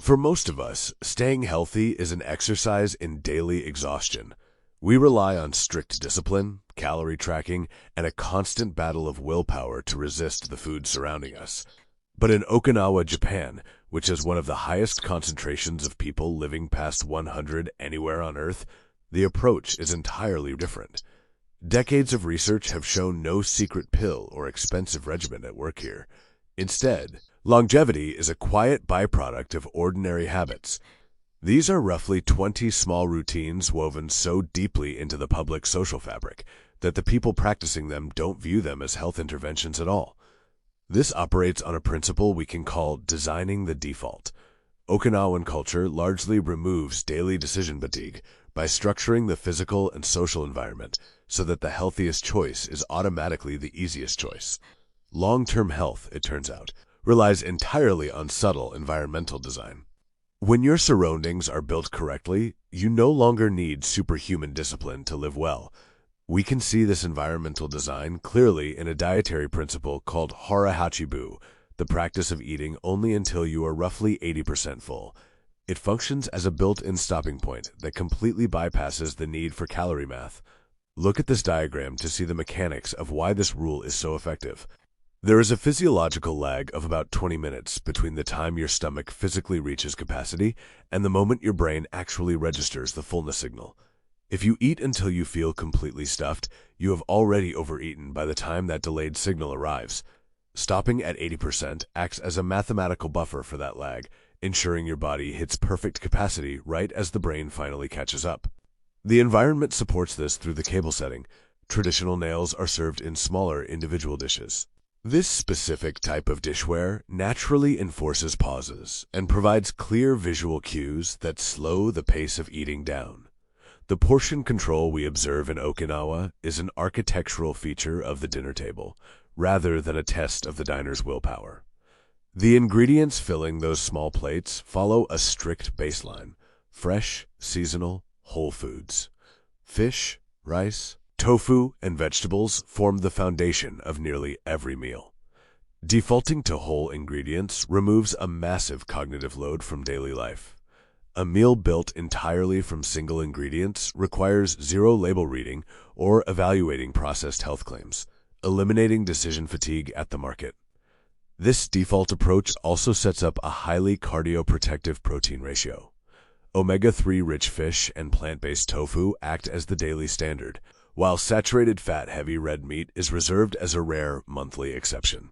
For most of us, staying healthy is an exercise in daily exhaustion. We rely on strict discipline, calorie tracking, and a constant battle of willpower to resist the food surrounding us. But in Okinawa, Japan, which has one of the highest concentrations of people living past 100 anywhere on Earth, the approach is entirely different. Decades of research have shown no secret pill or expensive regimen at work here. Instead, longevity is a quiet byproduct of ordinary habits. These are roughly 20 small routines woven so deeply into the public social fabric that the people practicing them don't view them as health interventions at all. This operates on a principle we can call designing the default. Okinawan culture largely removes daily decision fatigue by structuring the physical and social environment so that the healthiest choice is automatically the easiest choice. Long-term health, it turns out, relies entirely on subtle environmental design. When your surroundings are built correctly, you no longer need superhuman discipline to live well. We can see this environmental design clearly in a dietary principle called hara hachi, the practice of eating only until you are roughly 80% full. It functions as a built-in stopping point that completely bypasses the need for calorie math. Look at this diagram to see the mechanics of why this rule is so effective. There is a physiological lag of about 20 minutes between the time your stomach physically reaches capacity and the moment your brain actually registers the fullness signal. If you eat until you feel completely stuffed, you have already overeaten by the time that delayed signal arrives. Stopping at 80% acts as a mathematical buffer for that lag, ensuring your body hits perfect capacity right as the brain finally catches up. The environment supports this through the cable setting. Traditional nails are served in smaller individual dishes. This specific type of dishware naturally enforces pauses and provides clear visual cues that slow the pace of eating down. The portion control we observe in Okinawa is an architectural feature of the dinner table, rather than a test of the diner's willpower. The ingredients filling those small plates follow a strict baseline: fresh, seasonal, whole foods. Fish, rice, tofu, and vegetables form the foundation of nearly every meal. Defaulting to whole ingredients removes a massive cognitive load from daily life. A meal built entirely from single ingredients requires zero label reading or evaluating processed health claims, eliminating decision fatigue at the market. This default approach also sets up a highly cardioprotective protein ratio. Omega-3 rich fish and plant-based tofu act as the daily standard, while saturated fat-heavy red meat is reserved as a rare monthly exception.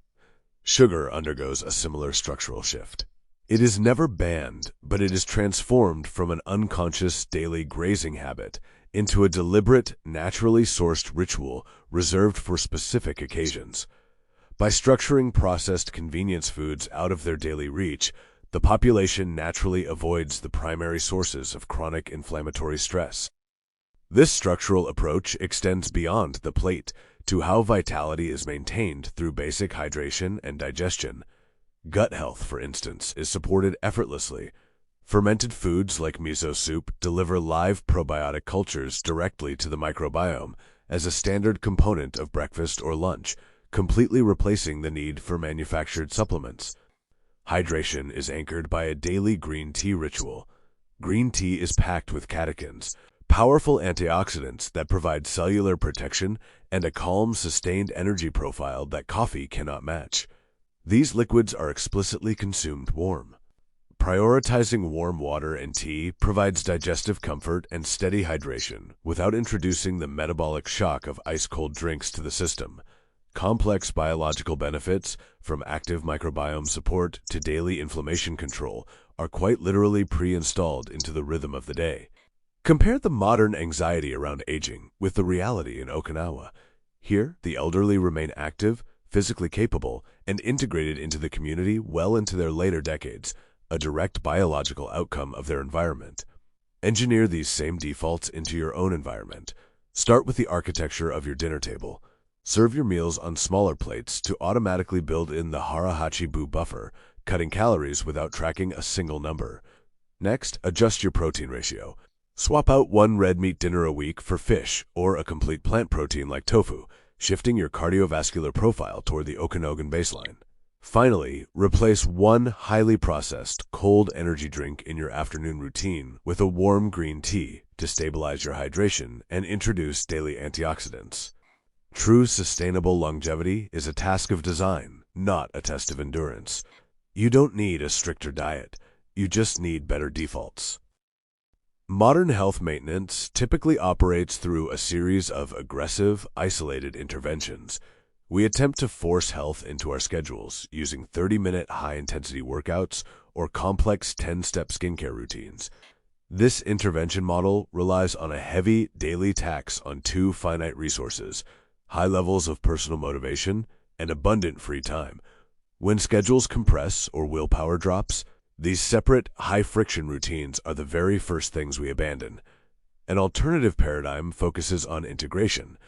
Sugar undergoes a similar structural shift. It is never banned, but it is transformed from an unconscious daily grazing habit into a deliberate, naturally sourced ritual reserved for specific occasions. By structuring processed convenience foods out of their daily reach, the population naturally avoids the primary sources of chronic inflammatory stress. This structural approach extends beyond the plate to how vitality is maintained through basic hydration and digestion. Gut health, for instance, is supported effortlessly. Fermented foods like miso soup deliver live probiotic cultures directly to the microbiome as a standard component of breakfast or lunch, completely replacing the need for manufactured supplements. Hydration is anchored by a daily green tea ritual. Green tea is packed with catechins, powerful antioxidants that provide cellular protection and a calm, sustained energy profile that coffee cannot match. These liquids are explicitly consumed warm. Prioritizing warm water and tea provides digestive comfort and steady hydration without introducing the metabolic shock of ice-cold drinks to the system. Complex biological benefits, from active microbiome support to daily inflammation control, are quite literally pre-installed into the rhythm of the day. Compare the modern anxiety around aging with the reality in Okinawa. Here, the elderly remain active, physically capable, and integrated into the community well into their later decades, a direct biological outcome of their environment. Engineer these same defaults into your own environment. Start with the architecture of your dinner table. Serve your meals on smaller plates to automatically build in the hara hachi buffer, cutting calories without tracking a single number. Next, adjust your protein ratio. Swap out one red meat dinner a week for fish or a complete plant protein like tofu, shifting your cardiovascular profile toward the Okinawan baseline. Finally, replace one highly processed, cold energy drink in your afternoon routine with a warm green tea to stabilize your hydration and introduce daily antioxidants. True sustainable longevity is a task of design, not a test of endurance. You don't need a stricter diet. You just need better defaults. Modern health maintenance typically operates through a series of aggressive, isolated interventions. We attempt to force health into our schedules using 30-minute high-intensity workouts or complex 10-step skincare routines. This intervention model relies on a heavy daily tax on two finite resources: high levels of personal motivation and abundant free time. When schedules compress or willpower drops, these separate, high-friction routines are the very first things we abandon. An alternative paradigm focuses on integration.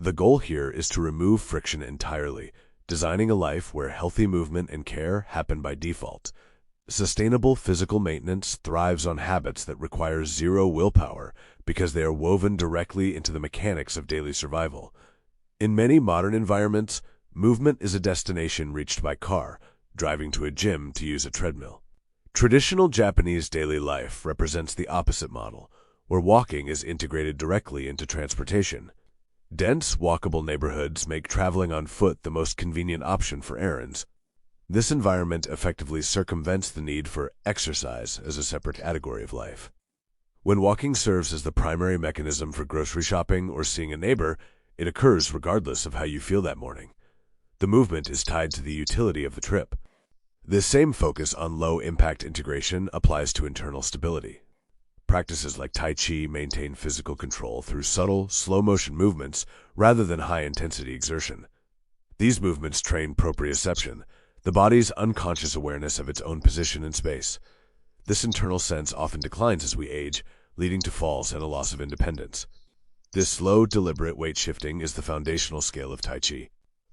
The goal here is to remove friction entirely, designing a life where healthy movement and care happen by default. Sustainable physical maintenance thrives on habits that require zero willpower because they are woven directly into the mechanics of daily survival. In many modern environments, movement is a destination reached by car, driving to a gym to use a treadmill. Traditional Japanese daily life represents the opposite model, where walking is integrated directly into transportation. Dense, walkable neighborhoods make traveling on foot the most convenient option for errands. This environment effectively circumvents the need for exercise as a separate category of life. When walking serves as the primary mechanism for grocery shopping or seeing a neighbor, it occurs regardless of how you feel that morning. The movement is tied to the utility of the trip. This same focus on low-impact integration applies to internal stability. Practices like Tai Chi maintain physical control through subtle, slow-motion movements rather than high-intensity exertion. These movements train proprioception, the body's unconscious awareness of its own position in space. This internal sense often declines as we age, leading to falls and a loss of independence. This slow, deliberate weight shifting is the foundational scale of Tai Chi.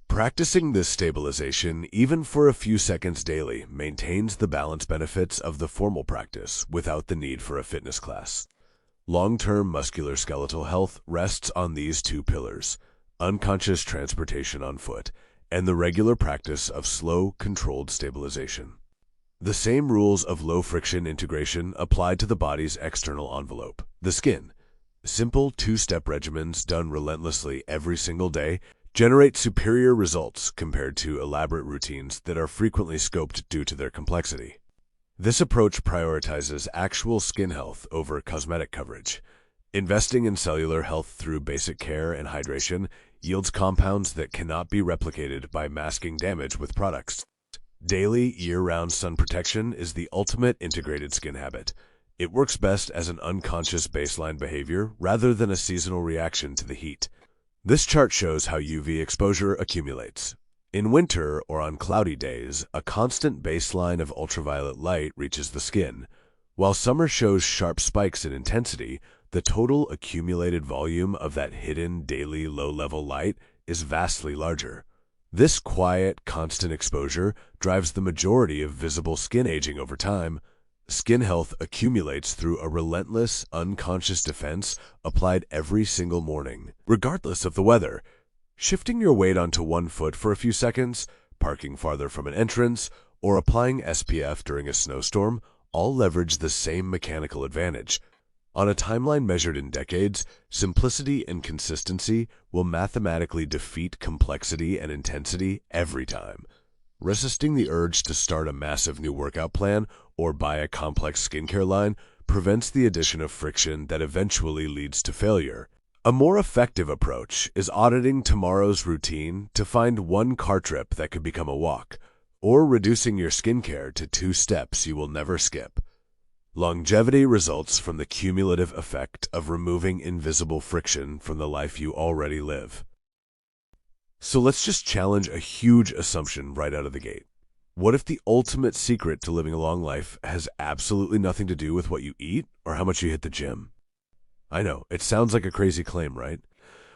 Practicing this stabilization, even for a few seconds daily, maintains the balance benefits of the formal practice without the need for a fitness class. Long-term musculoskeletal health rests on these two pillars: unconscious transportation on foot and the regular practice of slow, controlled stabilization. The same rules of low-friction integration apply to the body's external envelope, the skin. Simple two-step regimens done relentlessly every single day generate superior results compared to elaborate routines that are frequently scoped due to their complexity. This approach prioritizes actual skin health over cosmetic coverage. Investing in cellular health through basic care and hydration yields compounds that cannot be replicated by masking damage with products. Daily, year-round sun protection is the ultimate integrated skin habit. It works best as an unconscious baseline behavior rather than a seasonal reaction to the heat. This chart shows how UV exposure accumulates. In winter or on cloudy days, a constant baseline of ultraviolet light reaches the skin. While summer shows sharp spikes in intensity, the total accumulated volume of that hidden daily low-level light is vastly larger. This quiet, constant exposure drives the majority of visible skin aging over time. Skin health accumulates through a relentless, unconscious defense applied every single morning, regardless of the weather. Shifting your weight onto one foot for a few seconds, parking farther from an entrance, or applying SPF during a snowstorm all leverage the same mechanical advantage. On a timeline measured in decades, simplicity and consistency will mathematically defeat complexity and intensity every time. Resisting the urge to start a massive new workout plan or buy a complex skincare line prevents the addition of friction that eventually leads to failure. A more effective approach is auditing tomorrow's routine to find one car trip that could become a walk, or reducing your skincare to 2 steps you will never skip. Longevity results from the cumulative effect of removing invisible friction from the life you already live. So let's just challenge a huge assumption right out of the gate. What if the ultimate secret to living a long life has absolutely nothing to do with what you eat or how much you hit the gym? I know, it sounds like a crazy claim, right?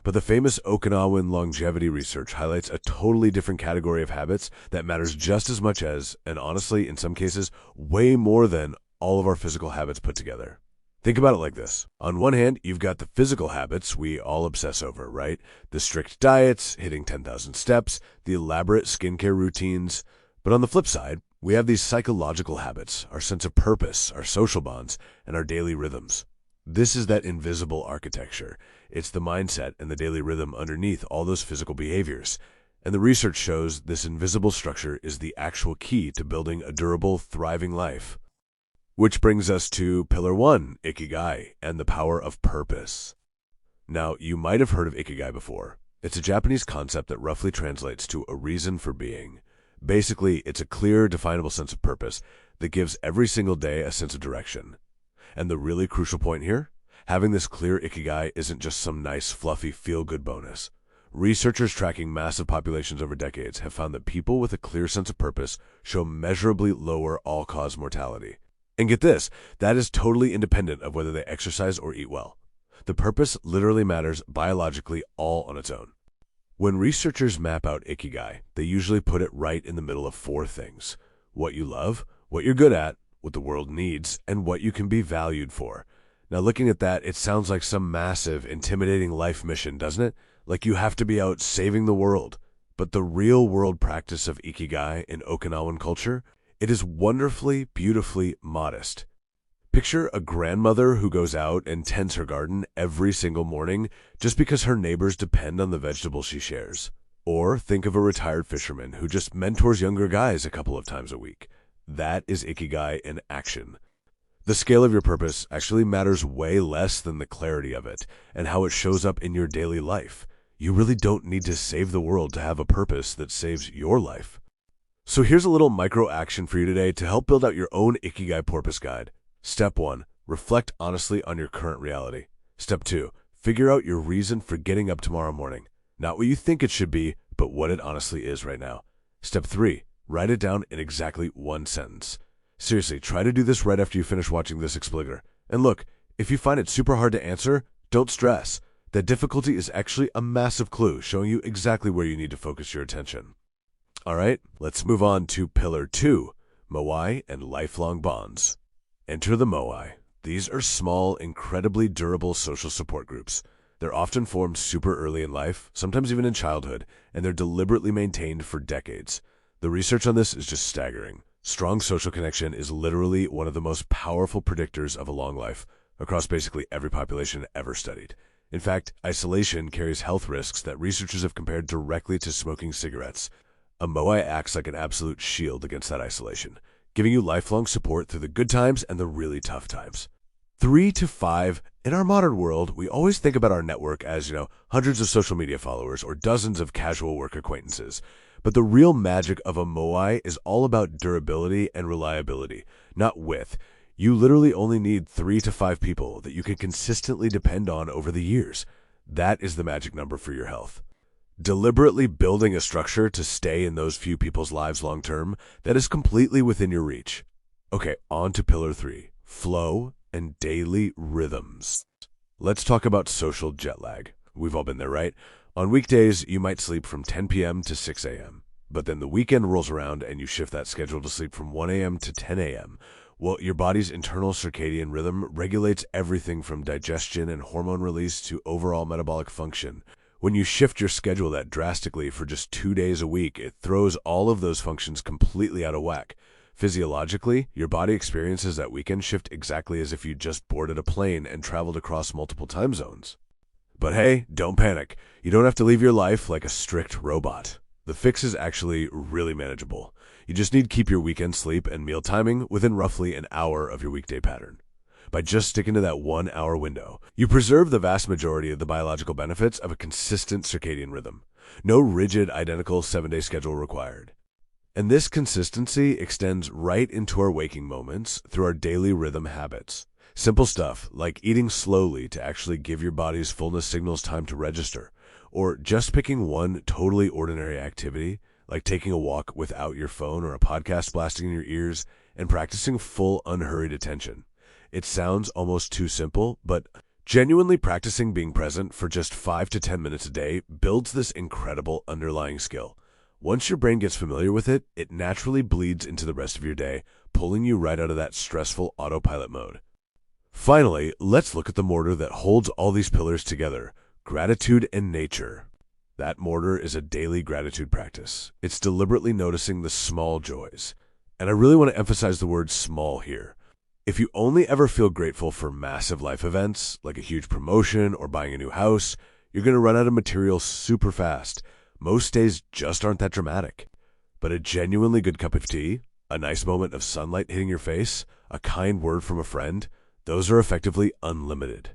But the famous Okinawan longevity research highlights a totally different category of habits that matters just as much as, and honestly, in some cases, way more than all of our physical habits put together. Think about it like this. On one hand, you've got the physical habits we all obsess over, right? The strict diets, hitting 10,000 steps, the elaborate skincare routines. But on the flip side, we have these psychological habits, our sense of purpose, our social bonds, and our daily rhythms. This is that invisible architecture. It's the mindset and the daily rhythm underneath all those physical behaviors. And the research shows this invisible structure is the actual key to building a durable, thriving life. Which brings us to Pillar 1, ikigai, and the power of purpose. Now, you might have heard of ikigai before. It's a Japanese concept that roughly translates to a reason for being. Basically, it's a clear, definable sense of purpose that gives every single day a sense of direction. And the really crucial point here? Having this clear ikigai isn't just some nice, fluffy, feel-good bonus. Researchers tracking massive populations over decades have found that people with a clear sense of purpose show measurably lower all-cause mortality. And get this, that is totally independent of whether they exercise or eat well. The purpose literally matters biologically all on its own. When researchers map out ikigai, they usually put it right in the middle of 4 things: what you love, what you're good at, what the world needs, and what you can be valued for. Now, looking at that, it sounds like some massive, intimidating life mission, doesn't it? Like you have to be out saving the world. But the real-world practice of ikigai in Okinawan culture, it is wonderfully, beautifully modest. Picture a grandmother who goes out and tends her garden every single morning just because her neighbors depend on the vegetables she shares. Or think of a retired fisherman who just mentors younger guys a couple of times a week. That is ikigai in action. The scale of your purpose actually matters way less than the clarity of it and how it shows up in your daily life. You really don't need to save the world to have a purpose that saves your life. So here's a little micro action for you today to help build out your own ikigai purpose guide. Step 1, reflect honestly on your current reality. Step 2, figure out your reason for getting up tomorrow morning. Not what you think it should be, but what it honestly is right now. Step 3, write it down in exactly 1 sentence. Seriously, try to do this right after you finish watching this explicator. And look, if you find it super hard to answer, don't stress. That difficulty is actually a massive clue showing you exactly where you need to focus your attention. All right, let's move on to Pillar 2, moai and lifelong bonds. Enter the moai. These are small, incredibly durable social support groups. They're often formed super early in life, sometimes even in childhood, and they're deliberately maintained for decades. The research on this is just staggering. Strong social connection is literally one of the most powerful predictors of a long life across basically every population ever studied. In fact, isolation carries health risks that researchers have compared directly to smoking cigarettes. A moai acts like an absolute shield against that isolation, giving you lifelong support through the good times and the really tough times. 3 to 5, in our modern world, we always think about our network as, hundreds of social media followers or dozens of casual work acquaintances. But the real magic of a moai is all about durability and reliability, not width. You literally only need 3 to 5 people that you can consistently depend on over the years. That is the magic number for your health. Deliberately building a structure to stay in those few people's lives long term, that is completely within your reach. Okay, on to Pillar 3, flow and daily rhythms. Let's talk about social jet lag. We've all been there, right? On weekdays, you might sleep from 10 p.m. to 6 a.m. But then the weekend rolls around and you shift that schedule to sleep from 1 a.m. to 10 a.m. Well, your body's internal circadian rhythm regulates everything from digestion and hormone release to overall metabolic function. When you shift your schedule that drastically for just 2 days a week, it throws all of those functions completely out of whack. Physiologically, your body experiences that weekend shift exactly as if you just boarded a plane and traveled across multiple time zones. But hey, don't panic. You don't have to live your life like a strict robot. The fix is actually really manageable. You just need to keep your weekend sleep and meal timing within roughly an hour of your weekday pattern. By just sticking to that 1 hour window, you preserve the vast majority of the biological benefits of a consistent circadian rhythm. No rigid, identical 7-day schedule required. And this consistency extends right into our waking moments through our daily rhythm habits. Simple stuff like eating slowly to actually give your body's fullness signals time to register, or just picking one totally ordinary activity like taking a walk without your phone or a podcast blasting in your ears and practicing full unhurried attention. It sounds almost too simple, but genuinely practicing being present for just 5 to 10 minutes a day builds this incredible underlying skill. Once your brain gets familiar with it, it naturally bleeds into the rest of your day, pulling you right out of that stressful autopilot mode. Finally, let's look at the mortar that holds all these pillars together: gratitude and nature. That mortar is a daily gratitude practice. It's deliberately noticing the small joys. And I really want to emphasize the word small here. If you only ever feel grateful for massive life events, like a huge promotion or buying a new house, you're going to run out of material super fast. Most days just aren't that dramatic. But a genuinely good cup of tea, a nice moment of sunlight hitting your face, a kind word from a friend, those are effectively unlimited.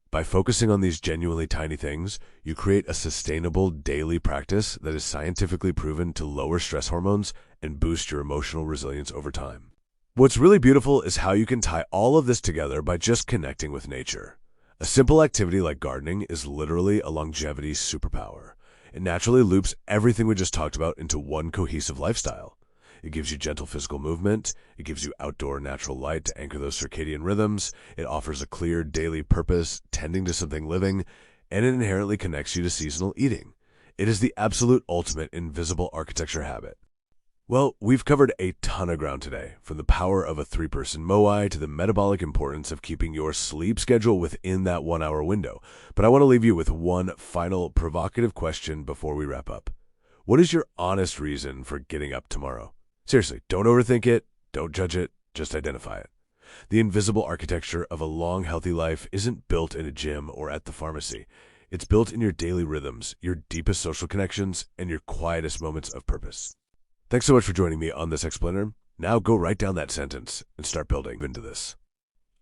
By focusing on these genuinely tiny things, you create a sustainable daily practice that is scientifically proven to lower stress hormones and boost your emotional resilience over time. What's really beautiful is how you can tie all of this together by just connecting with nature. A simple activity like gardening is literally a longevity superpower. It naturally loops everything we just talked about into one cohesive lifestyle. It gives you gentle physical movement, it gives you outdoor natural light to anchor those circadian rhythms, it offers a clear daily purpose, tending to something living, and it inherently connects you to seasonal eating. It is the absolute ultimate invisible architecture habit. Well, we've covered a ton of ground today, from the power of a 3-person moai to the metabolic importance of keeping your sleep schedule within that 1-hour window. But I want to leave you with one final provocative question before we wrap up. What is your honest reason for getting up tomorrow? Seriously, don't overthink it, don't judge it, just identify it. The invisible architecture of a long, healthy life isn't built in a gym or at the pharmacy. It's built in your daily rhythms, your deepest social connections, and your quietest moments of purpose. Thanks so much for joining me on this explainer. Now go write down that sentence and start building into this.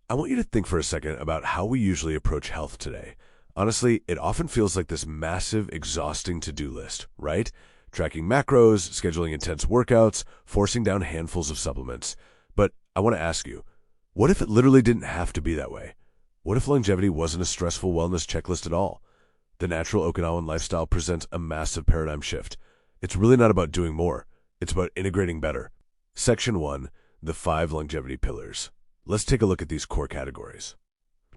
I want you to think for a second about how we usually approach health today. Honestly, it often feels like this massive, exhausting to-do list, right? Tracking macros, scheduling intense workouts, forcing down handfuls of supplements. But I want to ask you, what if it literally didn't have to be that way? What if longevity wasn't a stressful wellness checklist at all? The natural Okinawan lifestyle presents a massive paradigm shift. It's really not about doing more. It's about integrating better. Section 1, the 5 longevity pillars. Let's take a look at these core categories.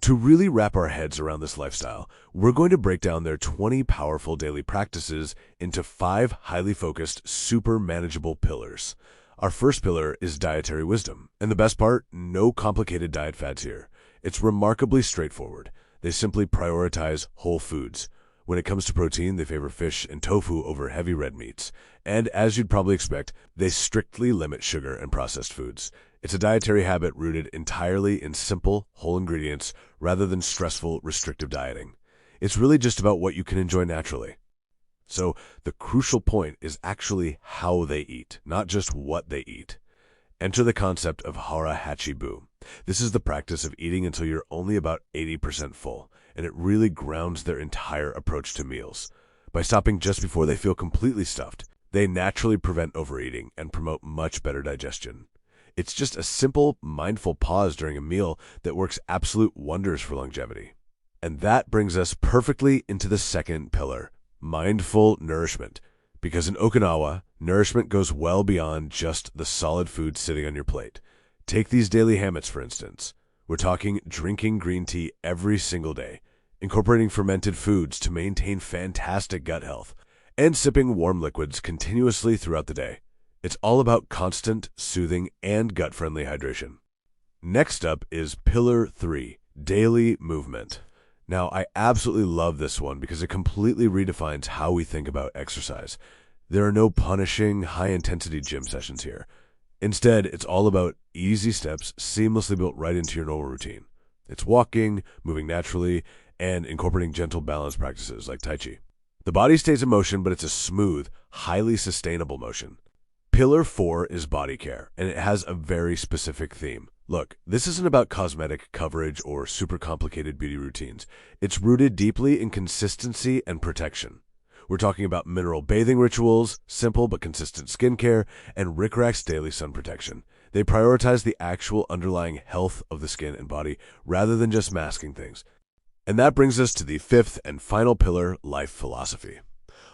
To really wrap our heads around this lifestyle, we're going to break down their 20 powerful daily practices into 5 highly focused, super manageable pillars. Our first pillar is dietary wisdom. And the best part, no complicated diet fads here. It's remarkably straightforward. They simply prioritize whole foods. When it comes to protein, they favor fish and tofu over heavy red meats. And as you'd probably expect, they strictly limit sugar and processed foods. It's a dietary habit rooted entirely in simple, whole ingredients rather than stressful, restrictive dieting. It's really just about what you can enjoy naturally. So the crucial point is actually how they eat, not just what they eat. Enter the concept of hara hachi. This is the practice of eating until you're only about 80% full, and it really grounds their entire approach to meals. By stopping just before they feel completely stuffed, they naturally prevent overeating and promote much better digestion. It's just a simple, mindful pause during a meal that works absolute wonders for longevity. And that brings us perfectly into the second pillar, mindful nourishment. Because in Okinawa, nourishment goes well beyond just the solid food sitting on your plate. Take these daily habits, for instance. We're talking drinking green tea every single day, incorporating fermented foods to maintain fantastic gut health, and sipping warm liquids continuously throughout the day. It's all about constant, soothing, and gut-friendly hydration. Next up is Pillar 3, daily movement. Now, I absolutely love this one because it completely redefines how we think about exercise. There are no punishing, high-intensity gym sessions here. Instead, it's all about easy steps seamlessly built right into your normal routine. It's walking, moving naturally, and incorporating gentle balance practices like Tai Chi. The body stays in motion, but it's a smooth, highly sustainable motion. Pillar 4 is body care, and it has a very specific theme. Look, this isn't about cosmetic coverage or super complicated beauty routines. It's rooted deeply in consistency and protection. We're talking about mineral bathing rituals, simple but consistent skincare, and Rick Rack's daily sun protection. They prioritize the actual underlying health of the skin and body rather than just masking things. And that brings us to the 5th and final pillar, life philosophy.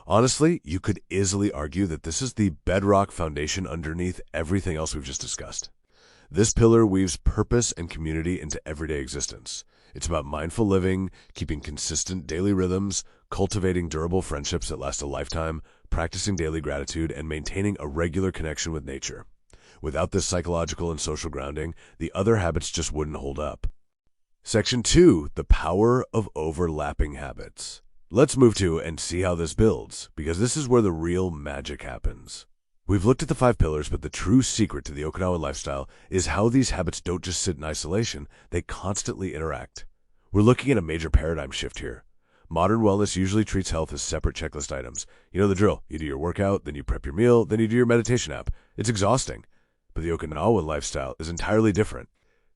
Honestly, you could easily argue that this is the bedrock foundation underneath everything else we've just discussed. This pillar weaves purpose and community into everyday existence. It's about mindful living, keeping consistent daily rhythms, cultivating durable friendships that last a lifetime, practicing daily gratitude, and maintaining a regular connection with nature. Without this psychological and social grounding, the other habits just wouldn't hold up. Section 2, the power of overlapping habits. Let's move to and see how this builds, because this is where the real magic happens. We've looked at the 5 pillars, but the true secret to the Okinawan lifestyle is how these habits don't just sit in isolation, they constantly interact. We're looking at a major paradigm shift here. Modern wellness usually treats health as separate checklist items. You know the drill. You do your workout, then you prep your meal, then you do your meditation app. It's exhausting. But the Okinawan lifestyle is entirely different.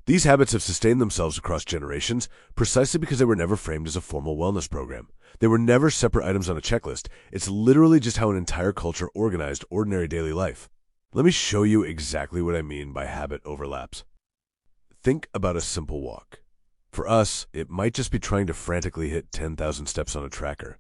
These habits have sustained themselves across generations precisely because they were never framed as a formal wellness program. They were never separate items on a checklist. It's literally just how an entire culture organized ordinary daily life. Let me show you exactly what I mean by habit overlaps. Think about a simple walk. For us, it might just be trying to frantically hit 10,000 steps on a tracker.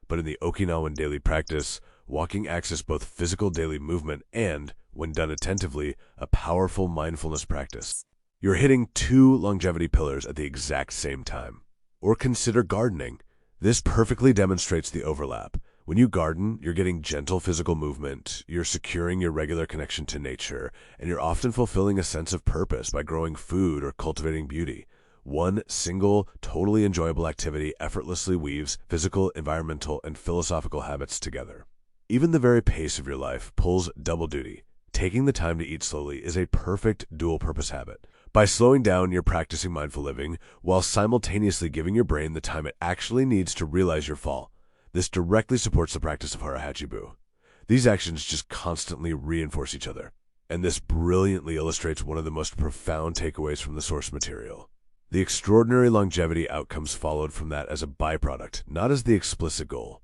But in the Okinawan daily practice, walking acts as both physical daily movement and, when done attentively, a powerful mindfulness practice. You're hitting 2 longevity pillars at the exact same time. Or consider gardening. This perfectly demonstrates the overlap. When you garden, you're getting gentle physical movement, you're securing your regular connection to nature, and you're often fulfilling a sense of purpose by growing food or cultivating beauty. One single, totally enjoyable activity effortlessly weaves physical, environmental, and philosophical habits together. Even the very pace of your life pulls double duty. Taking the time to eat slowly is a perfect dual-purpose habit. By slowing down, you're practicing mindful living, while simultaneously giving your brain the time it actually needs to realize your fall. This directly supports the practice of hara hachi. These actions just constantly reinforce each other. And this brilliantly illustrates one of the most profound takeaways from the source material. The extraordinary longevity outcomes followed from that as a byproduct, not as the explicit goal.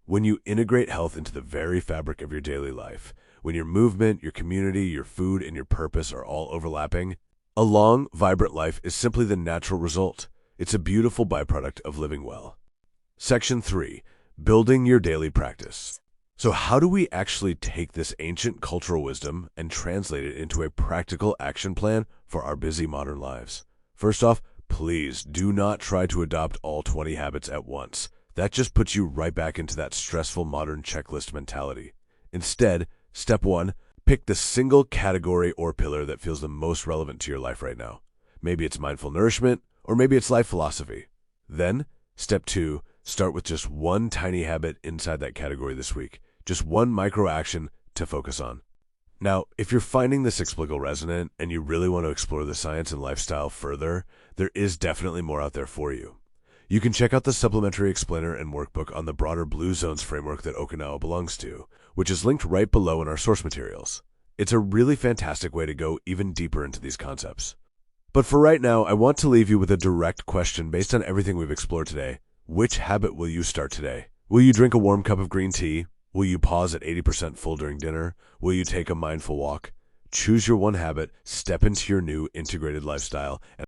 When you integrate health into the very fabric of your daily life, when your movement, your community, your food, and your purpose are all overlapping, a long, vibrant life is simply the natural result. It's a beautiful byproduct of living well. Section 3. Building your daily practice. So how do we actually take this ancient cultural wisdom and translate it into a practical action plan for our busy modern lives? First off, please do not try to adopt all 20 habits at once. That just puts you right back into that stressful modern checklist mentality. Instead, step 1, pick the single category or pillar that feels the most relevant to your life right now. Maybe it's mindful nourishment, or maybe it's life philosophy. Then, step 2, start with just one tiny habit inside that category this week. Just one micro action to focus on. Now, if you're finding this explicable resonant and you really want to explore the science and lifestyle further, there is definitely more out there for you. You can check out the supplementary explainer and workbook on the broader Blue Zones framework that Okinawa belongs to, which is linked right below in our source materials. It's a really fantastic way to go even deeper into these concepts. But for right now, I want to leave you with a direct question based on everything we've explored today. Which habit will you start today? Will you drink a warm cup of green tea? Will you pause at 80% full during dinner? Will you take a mindful walk? Choose your one habit, step into your new integrated lifestyle, and